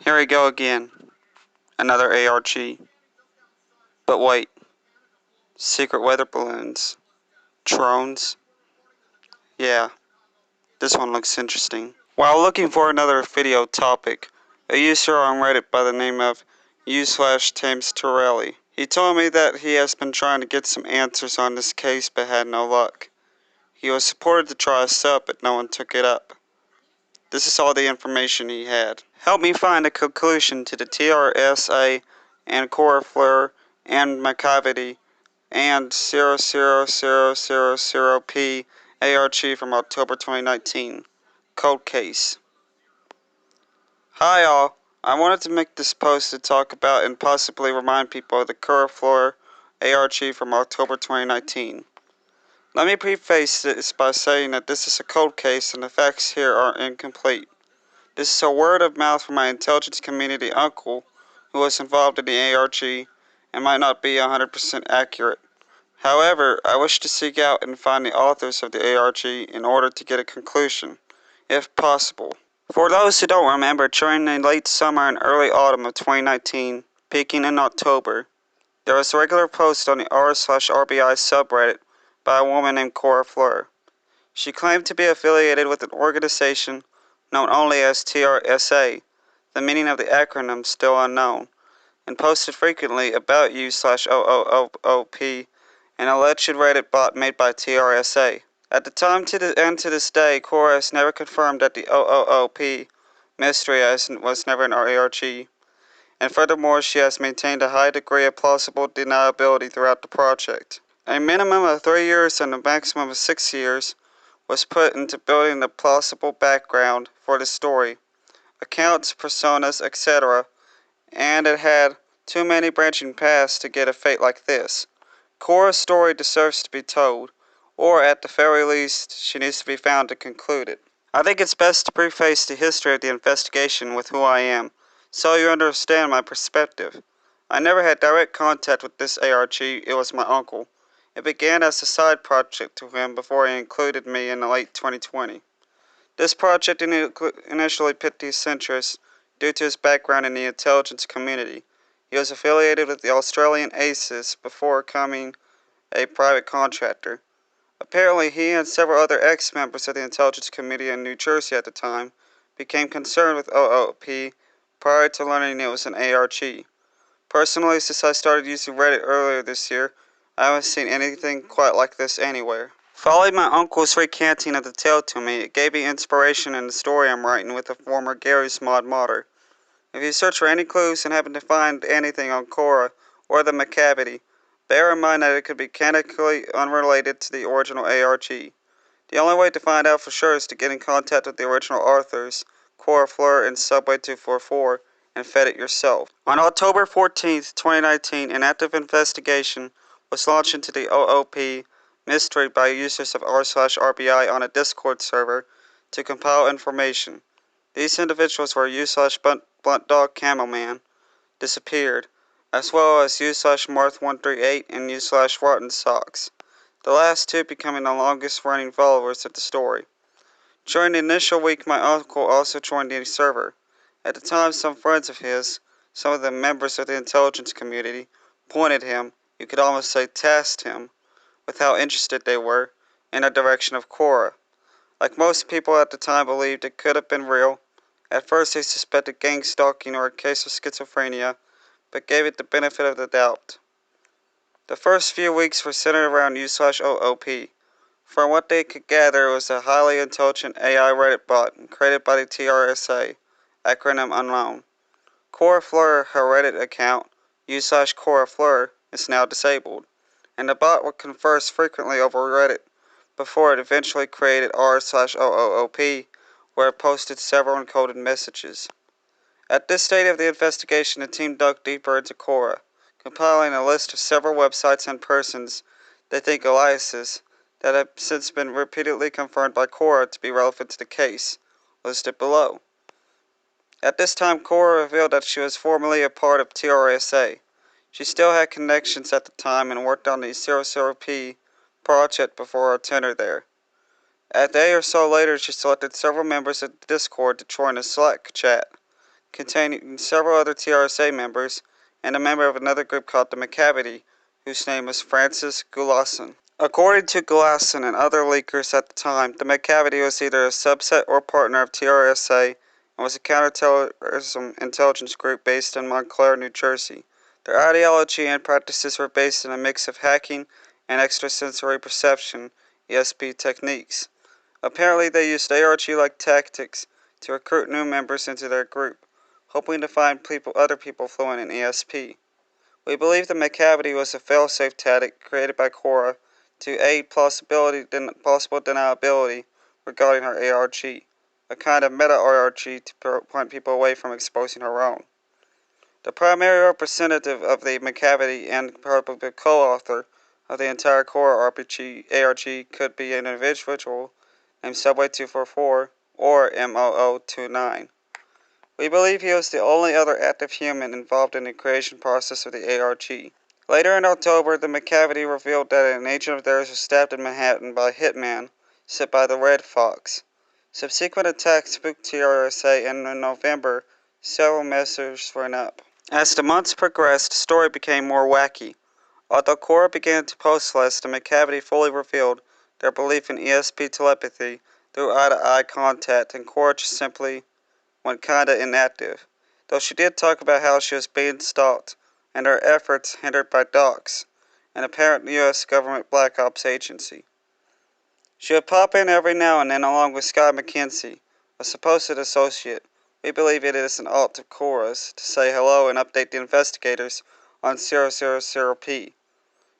Here we go again. Another ARG. But wait. Secret weather balloons. Drones. Yeah, this one looks interesting. While looking for another video topic, a user on Reddit by the name of u/James Torelli. He told me that he has been trying to get some answers on this case but had no luck. He was supported to try a sub but no one took it up. This is all the information he had. Help me find a conclusion to the TRSA and Corafleur and Macavity and 00000P ARG from October 2019. Cold case. Hi all. I wanted to make this post to talk about and possibly remind people of the Corafleur ARG from October 2019. Let me preface this by saying that this is a cold case and the facts here are incomplete. This is a word of mouth from my intelligence community uncle who was involved in the ARG and might not be 100% accurate. However, I wish to seek out and find the authors of the ARG in order to get a conclusion, if possible. For those who don't remember, during the late summer and early autumn of 2019, peaking in October, there was a regular post on the r/RBI subreddit by a woman named Cora Fleur. She claimed to be affiliated with an organization known only as TRSA, the meaning of the acronym still unknown, and posted frequently about u/OOOP, an alleged Reddit bot made by TRSA. At the time and to this day, Cora has never confirmed that the OOOP mystery was never an ARG, and furthermore she has maintained a high degree of plausible deniability throughout the project. A minimum of 3 years and a maximum of 6 years was put into building the plausible background for the story, accounts, personas, etc., and it had too many branching paths to get a fate like this. Cora's story deserves to be told, or at the very least, she needs to be found to conclude it. I think it's best to preface the history of the investigation with who I am, so you understand my perspective. I never had direct contact with this ARG, it was my uncle. It began as a side project to him before he included me in late 2020. This project initially piqued his interest due to his background in the intelligence community. He was affiliated with the Australian Aces before becoming a private contractor. Apparently, he and several other ex-members of the intelligence community in New Jersey at the time became concerned with OOP prior to learning it was an ARG. Personally, since I started using Reddit earlier this year, I haven't seen anything quite like this anywhere. Following my uncle's recanting of the tale to me, it gave me inspiration in the story I'm writing with the former Gary's Mod modder. If you search for any clues and happen to find anything on Cora or the Macavity, bear in mind that it could be canonically unrelated to the original ARG. The only way to find out for sure is to get in contact with the original authors, Cora Fleur and Subway 244, and vet it yourself. On October 14th, 2019, an active investigation was launched into the OOP mystery by users of r/RBI on a Discord server to compile information. These individuals were u/Blunt Dog Camel Man, disappeared, as well as u/Marth138 and u/Rotten Socks, the last two becoming the longest running followers of the story. During the initial week, my uncle also joined the server. At the time, some friends of his, some of the members of the intelligence community, pointed him, you could almost say tasked him, with how interested they were, in the direction of Cora. Like most people at the time believed it could have been real. At first they suspected gang stalking or a case of schizophrenia, but gave it the benefit of the doubt. The first few weeks were centered around u/OOP. From what they could gather, it was a highly intelligent AI Reddit bot created by the TRSA, acronym unknown. Cora Fleur, her Reddit account, u/Cora Fleur, is now disabled, and the bot would converse frequently over Reddit before it eventually created r/OOP, where it posted several encoded messages. At this stage of the investigation, the team dug deeper into Cora, compiling a list of several websites and persons they think aliases that have since been repeatedly confirmed by Cora to be relevant to the case, listed below. At this time, Cora revealed that she was formerly a part of TRSA. She still had connections at the time and worked on the 00P project before her tenure there. A day or so later, she selected several members of the Discord to join a Slack chat. containing several other TRSA members and a member of another group called the McCavity, whose name was Francis Gulason. According to Gulason and other leakers at the time, the McCavity was either a subset or partner of TRSA and was a counterterrorism intelligence group based in Montclair, New Jersey. Their ideology and practices were based on a mix of hacking and extrasensory perception (ESP) techniques. Apparently, they used ARG-like tactics to recruit new members into their group, hoping to find other people fluent in ESP. We believe the McCavity was a failsafe tactic created by Cora to aid possible deniability regarding her ARG, a kind of meta-ARG to point people away from exposing her own. The primary representative of the McCavity and probably co-author of the entire Cora ARG could be an individual named Subway244 or MOO29. We believe he was the only other active human involved in the creation process of the ARG. Later in October, the McCavity revealed that an agent of theirs was stabbed in Manhattan by a hitman set by the Red Fox. Subsequent attacks spooked TRSA, and in November, several measures went up. As the months progressed, the story became more wacky. Although Cora began to post less, the McCavity fully revealed their belief in ESP telepathy through eye-to-eye contact, and Cora just simply went kinda inactive, though she did talk about how she was being stalked and her efforts hindered by docs, an apparent U.S. government Black Ops agency. She would pop in every now and then along with Sky McKenzie, a supposed associate. We believe it is an alt of Cora's, to say hello and update the investigators on 000P.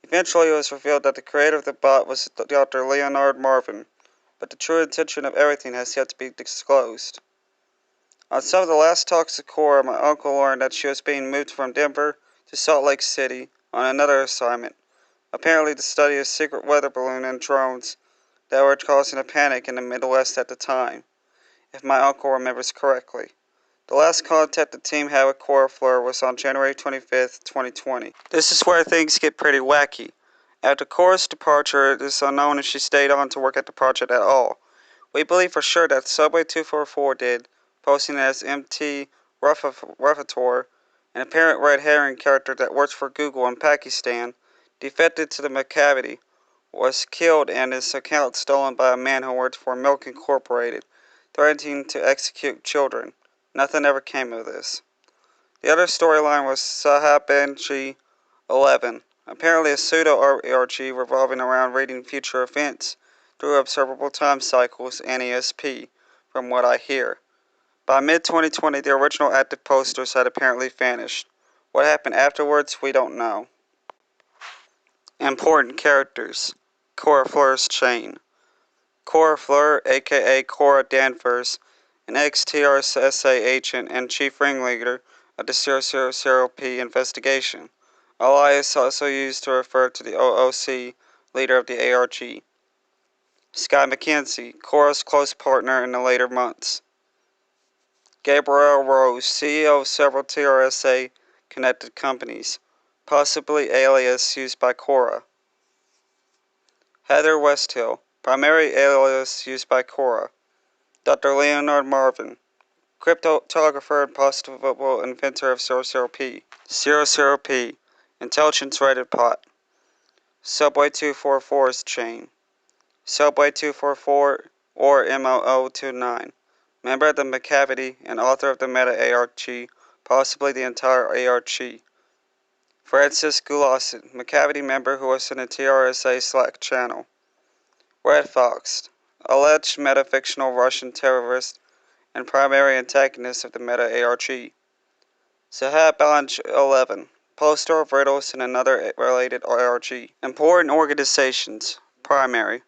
Eventually it was revealed that the creator of the bot was Dr. Leonard Marvin, but the true intention of everything has yet to be disclosed. On some of the last talks of Cora, my uncle learned that she was being moved from Denver to Salt Lake City on another assignment, apparently to study a secret weather balloon and drones that were causing a panic in the Midwest at the time, if my uncle remembers correctly. The last contact the team had with Cora Fleur was on January 25th, 2020. This is where things get pretty wacky. After Cora's departure, it is unknown if she stayed on to work at the project at all. We believe for sure that Subway244 did, posting as MT Ruffator, an apparent red herring character that works for Google in Pakistan, defected to the McCavity, was killed and his account stolen by a man who worked for Milk Incorporated, threatening to execute children. Nothing ever came of this. The other storyline was Sahab Benji 11, apparently a pseudo-ARG revolving around reading future events through observable time cycles and ESP, from what I hear. By mid-2020, the original active posters had apparently vanished. What happened afterwards, we don't know. Important characters. Cora Fleur's chain. Cora Fleur, aka Cora Danvers, an ex-TRSA agent and chief ringleader of the 000P investigation, alias also used to refer to the OOC, leader of the ARG. Sky McKenzie, Cora's close partner in the later months. Gabrielle Rose, CEO of several TRSA-connected companies, possibly alias used by Cora. Heather Westhill, primary alias used by Cora. Dr. Leonard Marvin, cryptographer and possible inventor of 00P. 00P, intelligence-rated pot. Subway244's chain. Subway244 or MOO29, member of the McCavity and author of the meta-ARG, possibly the entire ARG. Francis Gulason, McCavity member who was in a TRSA Slack channel. Red Fox, alleged metafictional Russian terrorist and primary antagonist of the meta-ARG. Sahab Benji 11, poster of riddles and another related ARG. Important organizations. Primary.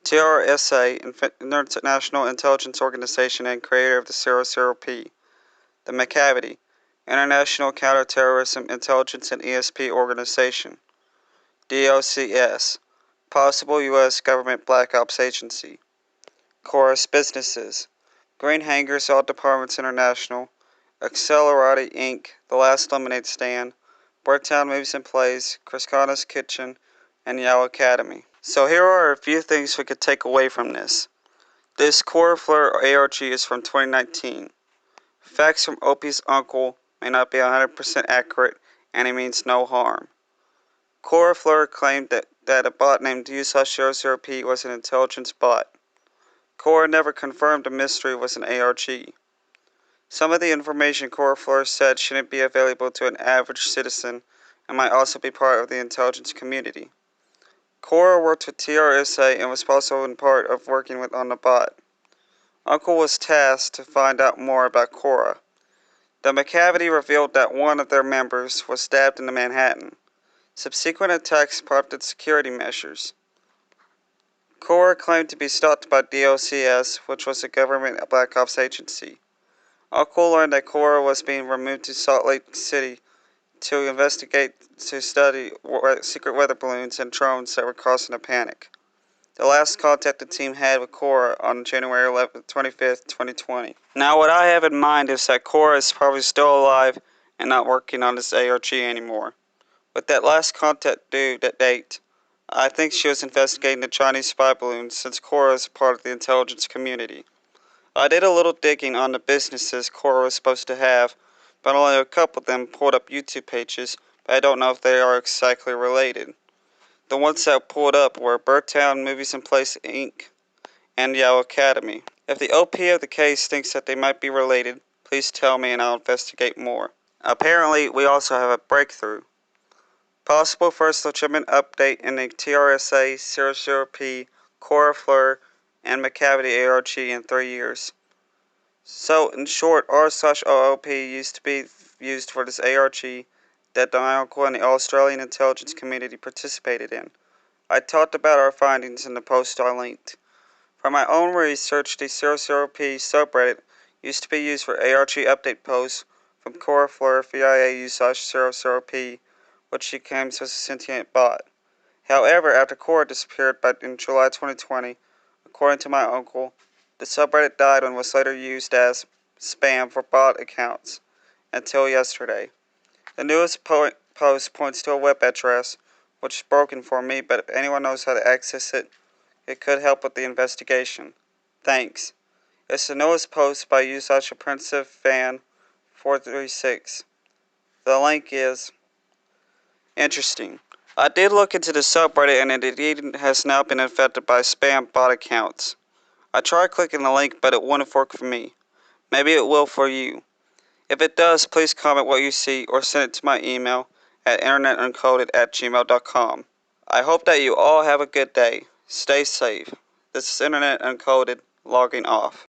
TRSA, International Intelligence Organization and creator of the 00P. The McCavity, International Counterterrorism Intelligence and ESP Organization. DOCS, possible U.S. government Black Ops agency. Chorus Businesses, Green Hangers All Departments International, Accelerati Inc., The Last Lemonade Stand, Birdtown Movies and Plays, Chriskana's Kitchen, and Yao Academy. So here are a few things we could take away from this. This Cora Fleur ARG is from 2019. Facts from Opie's uncle may not be 100% accurate, and he means no harm. Cora Fleur claimed that a bot named USASH00P was an intelligence bot. Cora never confirmed the mystery was an ARG. Some of the information Cora Fleur said shouldn't be available to an average citizen and might also be part of the intelligence community. Cora worked with TRSA and was also in part of working on the bot. Uncle was tasked to find out more about Cora. The McCavity revealed that one of their members was stabbed in Manhattan. Subsequent attacks prompted security measures. Cora claimed to be stalked by DOCS, which was a government black ops agency. Uncle learned that Cora was being removed to Salt Lake City to study secret weather balloons and drones that were causing a panic. The last contact the team had with Cora on January 25th, 2020. Now what I have in mind is that Cora is probably still alive and not working on this ARG anymore. With that last contact due that date, I think she was investigating the Chinese spy balloons since Cora is part of the intelligence community. I did a little digging on the businesses Cora was supposed to have, but only a couple of them pulled up YouTube pages, but I don't know if they are exactly related. The ones that pulled up were Birdtown Movies and Plays Inc. and Yale Academy. If the OP of the case thinks that they might be related, please tell me and I'll investigate more. Apparently, we also have a breakthrough. Possible first legitimate update in the TRSA 00P, Cora Fleur, and McCavity ARG in 3 years. So, in short, r/OOP used to be used for this ARG that my uncle and the Australian intelligence community participated in. I talked about our findings in the post I linked. From my own research, the 00P subreddit used to be used for ARG update posts from Cora Fleur via u/00P, which she claims was a sentient bot. However, after Cora disappeared in July 2020, according to my uncle, the subreddit died and was later used as spam for bot accounts until yesterday. The newest post points to a web address, which is broken for me, but if anyone knows how to access it, it could help with the investigation. Thanks. It's the newest post by USASH436. The link is interesting. I did look into the subreddit and it indeed has now been infected by spam bot accounts. I tried clicking the link, but it wouldn't work for me. Maybe it will for you. If it does, please comment what you see or send it to my email at internetuncoded@gmail.com. I hope that you all have a good day. Stay safe. This is Internet Uncoded, logging off.